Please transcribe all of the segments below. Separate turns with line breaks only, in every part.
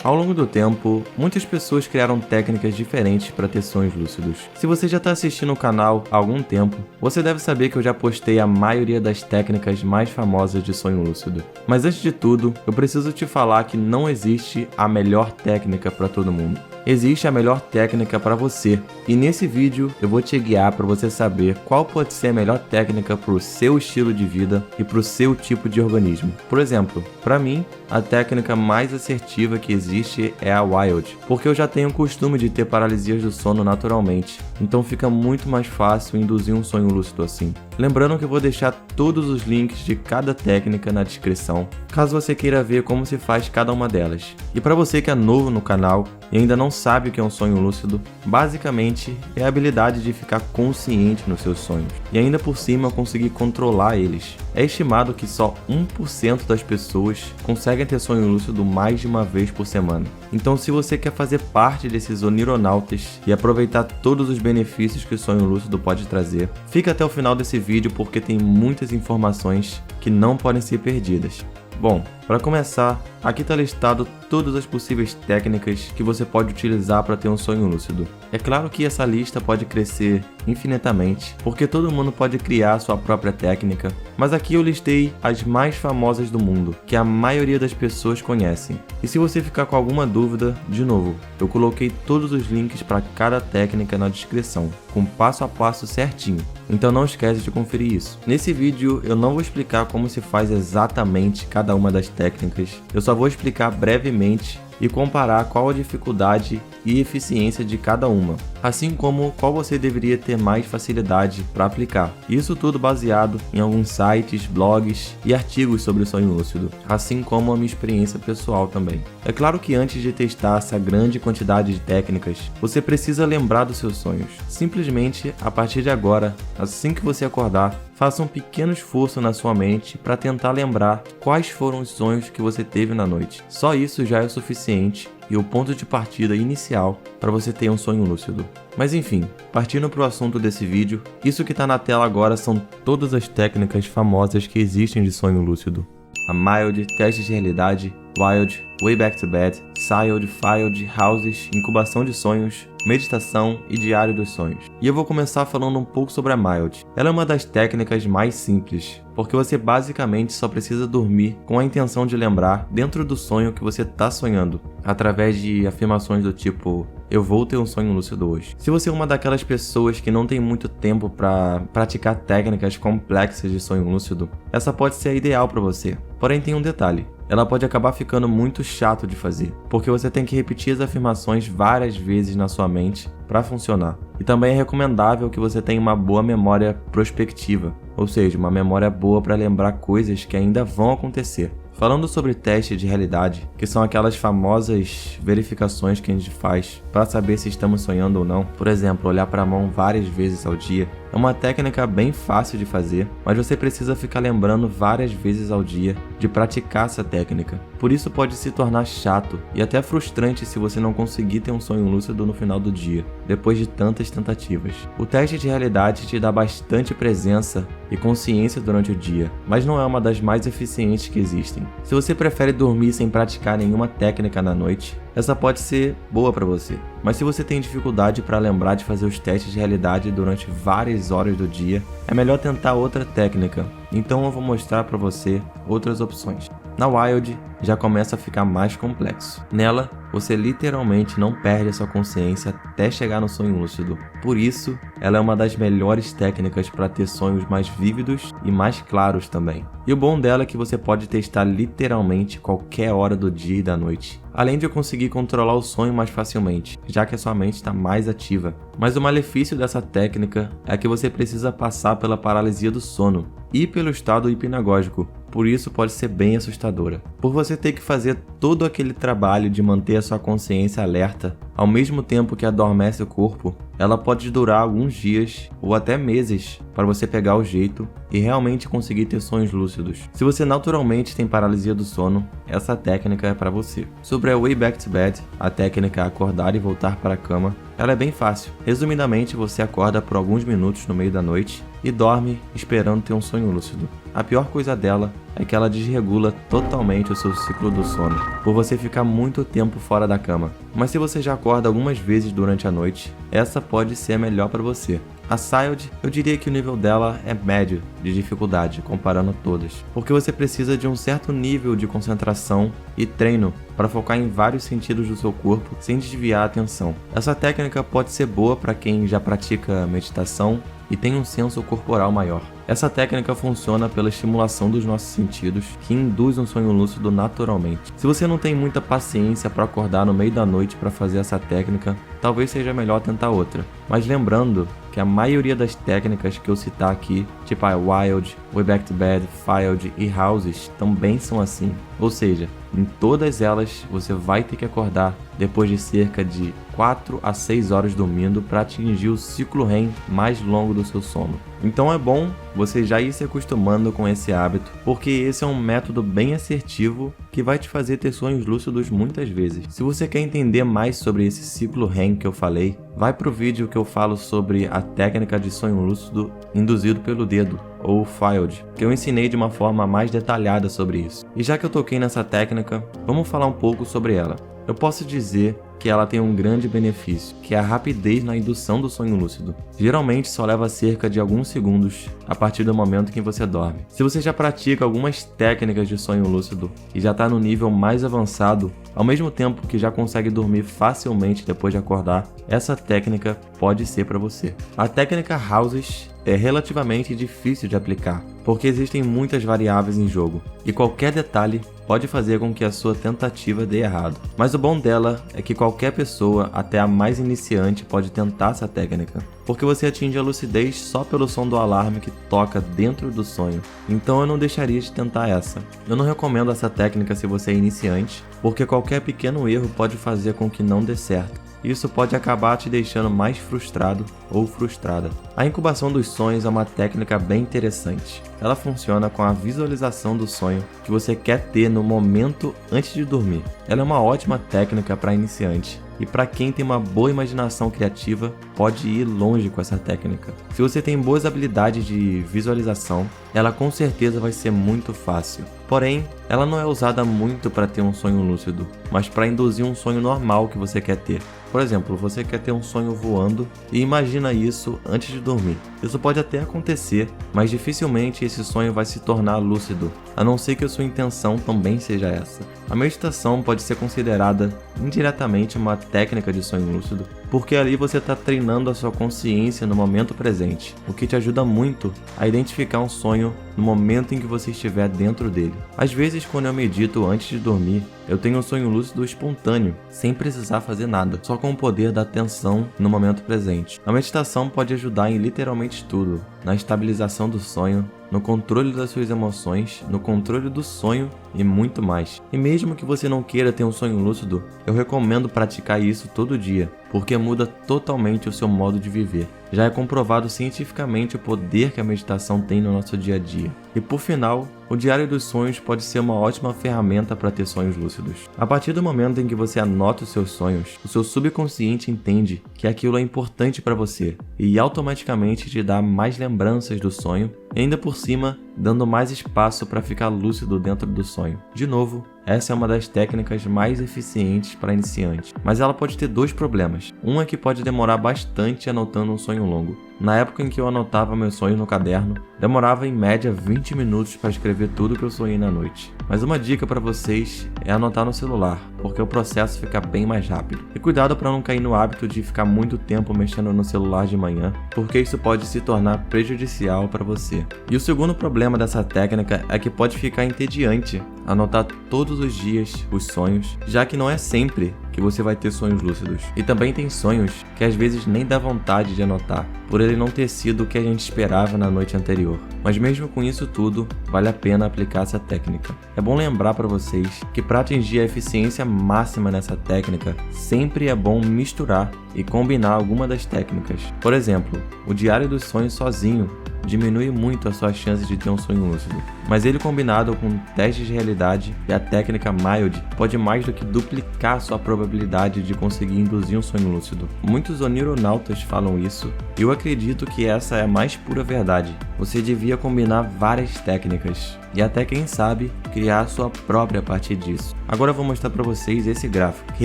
Ao longo do tempo, muitas pessoas criaram técnicas diferentes para ter sonhos lúcidos. Se você já está assistindo o canal há algum tempo, você deve saber que eu já postei a maioria das técnicas mais famosas de sonho lúcido. Mas antes de tudo, eu preciso te falar que não existe a melhor técnica para todo mundo. Existe a melhor técnica para você, e nesse vídeo eu vou te guiar para você saber qual pode ser a melhor técnica para o seu estilo de vida e para o seu tipo de organismo. Por exemplo, para mim, a técnica mais assertiva que existe é a Wild, porque eu já tenho o costume de ter paralisias do sono naturalmente, então fica muito mais fácil induzir um sonho lúcido assim. Lembrando que eu vou deixar todos os links de cada técnica na descrição, caso você queira ver como se faz cada uma delas. E para você que é novo no canal e ainda não sabe o que é um sonho lúcido, basicamente é a habilidade de ficar consciente nos seus sonhos e ainda por cima conseguir controlar eles. É estimado que só 1% das pessoas conseguem ter sonho lúcido mais de uma vez por semana. Então, se você quer fazer parte desses onironautas e aproveitar todos os benefícios que o sonho lúcido pode trazer, fica até o final desse vídeo porque tem muitas informações que não podem ser perdidas. Bom, para começar, aqui está listado todas as possíveis técnicas que você pode utilizar para ter um sonho lúcido. É claro que essa lista pode crescer infinitamente, porque todo mundo pode criar sua própria técnica, mas aqui eu listei as mais famosas do mundo, que a maioria das pessoas conhecem. E se você ficar com alguma dúvida, de novo, eu coloquei todos os links para cada técnica na descrição, com passo a passo certinho. Então não esquece de conferir isso. Nesse vídeo eu não vou explicar como se faz exatamente cada uma das técnicas, eu só vou explicar brevemente e comparar qual a dificuldade e eficiência de cada uma, assim como qual você deveria ter mais facilidade para aplicar. Isso tudo baseado em alguns sites, blogs e artigos sobre o sonho lúcido, assim como a minha experiência pessoal também. É claro que antes de testar essa grande quantidade de técnicas, você precisa lembrar dos seus sonhos. Simplesmente, a partir de agora, assim que você acordar, faça um pequeno esforço na sua mente para tentar lembrar quais foram os sonhos que você teve na noite. Só isso já é o suficiente e o ponto de partida inicial para você ter um sonho lúcido. Mas enfim, partindo para o assunto desse vídeo, isso que está na tela agora são todas as técnicas famosas que existem de sonho lúcido. A Mild, Teste de Realidade, Wild, Way Back to Bed, Siled, Filed, Houses, Incubação de Sonhos, Meditação e Diário dos Sonhos. E eu vou começar falando um pouco sobre a Mild. Ela é uma das técnicas mais simples, porque você basicamente só precisa dormir com a intenção de lembrar dentro do sonho que você está sonhando, através de afirmações do tipo: eu vou ter um sonho lúcido hoje. Se você é uma daquelas pessoas que não tem muito tempo para praticar técnicas complexas de sonho lúcido, essa pode ser a ideal para você. Porém tem um detalhe. Ela pode acabar ficando muito chato de fazer, porque você tem que repetir as afirmações várias vezes na sua mente para funcionar. E também é recomendável que você tenha uma boa memória prospectiva, ou seja, uma memória boa para lembrar coisas que ainda vão acontecer. Falando sobre teste de realidade, que são aquelas famosas verificações que a gente faz para saber se estamos sonhando ou não, por exemplo, olhar para a mão várias vezes ao dia, é uma técnica bem fácil de fazer, mas você precisa ficar lembrando várias vezes ao dia de praticar essa técnica. Por isso pode se tornar chato e até frustrante se você não conseguir ter um sonho lúcido no final do dia, depois de tantas tentativas. O teste de realidade te dá bastante presença e consciência durante o dia, mas não é uma das mais eficientes que existem. Se você prefere dormir sem praticar nenhuma técnica na noite, essa pode ser boa para você. Mas se você tem dificuldade para lembrar de fazer os testes de realidade durante várias horas do dia, é melhor tentar outra técnica. Então eu vou mostrar para você outras opções. Na Wild, já começa a ficar mais complexo. Nela, você literalmente não perde a sua consciência até chegar no sonho lúcido. Por isso, ela é uma das melhores técnicas para ter sonhos mais vívidos e mais claros também. E o bom dela é que você pode testar literalmente qualquer hora do dia e da noite, além de conseguir controlar o sonho mais facilmente, já que a sua mente está mais ativa. Mas o malefício dessa técnica é que você precisa passar pela paralisia do sono e pelo estado hipnagógico, por isso pode ser bem assustadora. Por você ter que fazer todo aquele trabalho de manter a sua consciência alerta, ao mesmo tempo que adormece o corpo, ela pode durar alguns dias ou até meses para você pegar o jeito e realmente conseguir ter sonhos lúcidos. Se você naturalmente tem paralisia do sono, essa técnica é para você. Sobre a Way Back to Bed, a técnica acordar e voltar para a cama, ela é bem fácil. Resumidamente, você acorda por alguns minutos no meio da noite e dorme esperando ter um sonho lúcido. A pior coisa dela é que ela desregula totalmente o seu ciclo do sono, por você ficar muito tempo fora da cama. Mas se você já acorda algumas vezes durante a noite, essa pode ser a melhor para você. A Syld, eu diria que o nível dela é médio de dificuldade, comparando todas, porque você precisa de um certo nível de concentração e treino para focar em vários sentidos do seu corpo sem desviar a atenção. Essa técnica pode ser boa para quem já pratica meditação e tem um senso corporal maior. Essa técnica funciona pela estimulação dos nossos sentidos, que induz um sonho lúcido naturalmente. Se você não tem muita paciência para acordar no meio da noite para fazer essa técnica, talvez seja melhor tentar outra. Mas lembrando que a maioria das técnicas que eu citar aqui, tipo a Wild, Way Back to Bed, Field e Houses, também são assim. Ou seja, em todas elas você vai ter que acordar depois de cerca de 4 a 6 horas dormindo para atingir o ciclo REM mais longo do seu sono. Então é bom você já ir se acostumando com esse hábito, porque esse é um método bem assertivo que vai te fazer ter sonhos lúcidos muitas vezes. Se você quer entender mais sobre esse ciclo REM que eu falei, vai pro vídeo que eu falo sobre a técnica de sonho lúcido induzido pelo dedo, ou Field, que eu ensinei de uma forma mais detalhada sobre isso. E já que eu toquei nessa técnica, vamos falar um pouco sobre ela. Eu posso dizer que ela tem um grande benefício, que é a rapidez na indução do sonho lúcido. Geralmente só leva cerca de alguns segundos a partir do momento em que você dorme. Se você já pratica algumas técnicas de sonho lúcido e já está no nível mais avançado, ao mesmo tempo que já consegue dormir facilmente depois de acordar, essa técnica pode ser para você. A técnica Houses é relativamente difícil de aplicar, porque existem muitas variáveis em jogo, e qualquer detalhe pode fazer com que a sua tentativa dê errado. Mas o bom dela é que qualquer pessoa, até a mais iniciante, pode tentar essa técnica, porque você atinge a lucidez só pelo som do alarme que toca dentro do sonho. Então eu não deixaria de tentar essa. Eu não recomendo essa técnica se você é iniciante, porque qualquer pequeno erro pode fazer com que não dê certo. Isso pode acabar te deixando mais frustrado ou frustrada. A incubação dos sonhos é uma técnica bem interessante. Ela funciona com a visualização do sonho que você quer ter no momento antes de dormir. Ela é uma ótima técnica para iniciante. E para quem tem uma boa imaginação criativa, pode ir longe com essa técnica. Se você tem boas habilidades de visualização, ela com certeza vai ser muito fácil. Porém, ela não é usada muito para ter um sonho lúcido, mas para induzir um sonho normal que você quer ter. Por exemplo, você quer ter um sonho voando e imagina isso antes de dormir. Isso pode até acontecer, mas dificilmente esse sonho vai se tornar lúcido, a não ser que a sua intenção também seja essa. A meditação pode ser considerada indiretamente uma técnica de sonho lúcido, porque ali você está treinando a sua consciência no momento presente, o que te ajuda muito a identificar um sonho no momento em que você estiver dentro dele. Às vezes, quando eu medito antes de dormir, eu tenho um sonho lúcido espontâneo, sem precisar fazer nada, só com o poder da atenção no momento presente. A meditação pode ajudar em literalmente tudo, na estabilização do sonho, no controle das suas emoções, no controle do sonho e muito mais. E mesmo que você não queira ter um sonho lúcido, eu recomendo praticar isso todo dia, porque muda totalmente o seu modo de viver. Já é comprovado cientificamente o poder que a meditação tem no nosso dia a dia. E por final, o Diário dos Sonhos pode ser uma ótima ferramenta para ter sonhos lúcidos. A partir do momento em que você anota os seus sonhos, o seu subconsciente entende que aquilo é importante para você e automaticamente te dá mais lembranças do sonho e ainda por cima, dando mais espaço para ficar lúcido dentro do sonho. De novo, essa é uma das técnicas mais eficientes para iniciantes, mas ela pode ter dois problemas. Um é que pode demorar bastante anotando um sonho longo. Na época em que eu anotava meus sonhos no caderno, demorava em média 20 minutos para escrever tudo que eu sonhei na noite. Mas uma dica para vocês é anotar no celular, porque o processo fica bem mais rápido. E cuidado para não cair no hábito de ficar muito tempo mexendo no celular de manhã, porque isso pode se tornar prejudicial para você. E o segundo problema dessa técnica é que pode ficar entediante anotar todos os dias os sonhos, já que não é sempre que você vai ter sonhos lúcidos. E também tem sonhos que às vezes nem dá vontade de anotar, por ele não ter sido o que a gente esperava na noite anterior. Mas mesmo com isso tudo, vale a pena aplicar essa técnica. É bom lembrar para vocês que para atingir a eficiência máxima nessa técnica, sempre é bom misturar e combinar alguma das técnicas. Por exemplo, o Diário dos Sonhos sozinho diminui muito a sua chance de ter um sonho lúcido. Mas ele combinado com testes de realidade e a técnica Mild pode mais do que duplicar sua probabilidade de conseguir induzir um sonho lúcido. Muitos onironautas falam isso e eu acredito que essa é a mais pura verdade. Você devia combinar várias técnicas e até, quem sabe, criar a sua própria a partir disso. Agora eu vou mostrar para vocês esse gráfico, que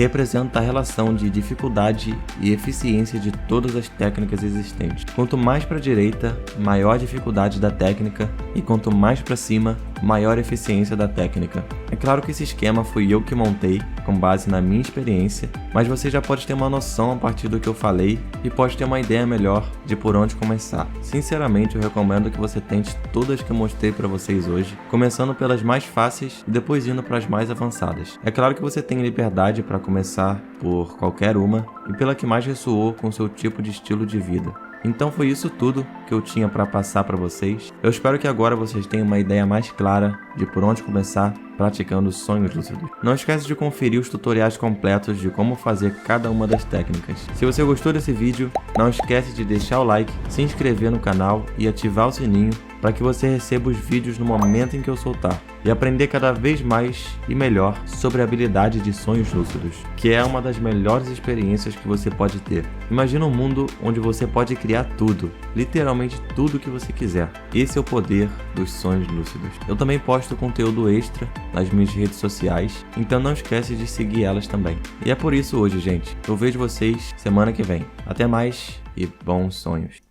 representa a relação de dificuldade e eficiência de todas as técnicas existentes. Quanto mais para a direita, maior a dificuldade da técnica, e quanto mais para cima, maior a eficiência da técnica. É claro que esse esquema fui eu que montei, com base na minha experiência, mas você já pode ter uma noção a partir do que eu falei e pode ter uma ideia melhor de por onde começar. Sinceramente, eu recomendo que você tente todas que eu mostrei para vocês hoje, começando pelas mais fáceis e depois indo para as mais avançadas. É claro que você tem liberdade para começar por qualquer uma e pela que mais ressoou com seu tipo de estilo de vida. Então foi isso tudo que eu tinha para passar para vocês. Eu espero que agora vocês tenham uma ideia mais clara de por onde começar praticando sonhos lúcidos. Não esquece de conferir os tutoriais completos de como fazer cada uma das técnicas. Se você gostou desse vídeo, não esquece de deixar o like, se inscrever no canal e ativar o sininho para que você receba os vídeos no momento em que eu soltar e aprender cada vez mais e melhor sobre a habilidade de sonhos lúcidos, que é uma das melhores experiências que você pode ter. Imagina um mundo onde você pode criar tudo, literalmente tudo o que você quiser. Esse é o poder dos sonhos lúcidos. Eu também posto conteúdo extra nas minhas redes sociais, então não esquece de seguir elas também. E é por isso hoje, gente. Eu vejo vocês semana que vem. Até mais e bons sonhos.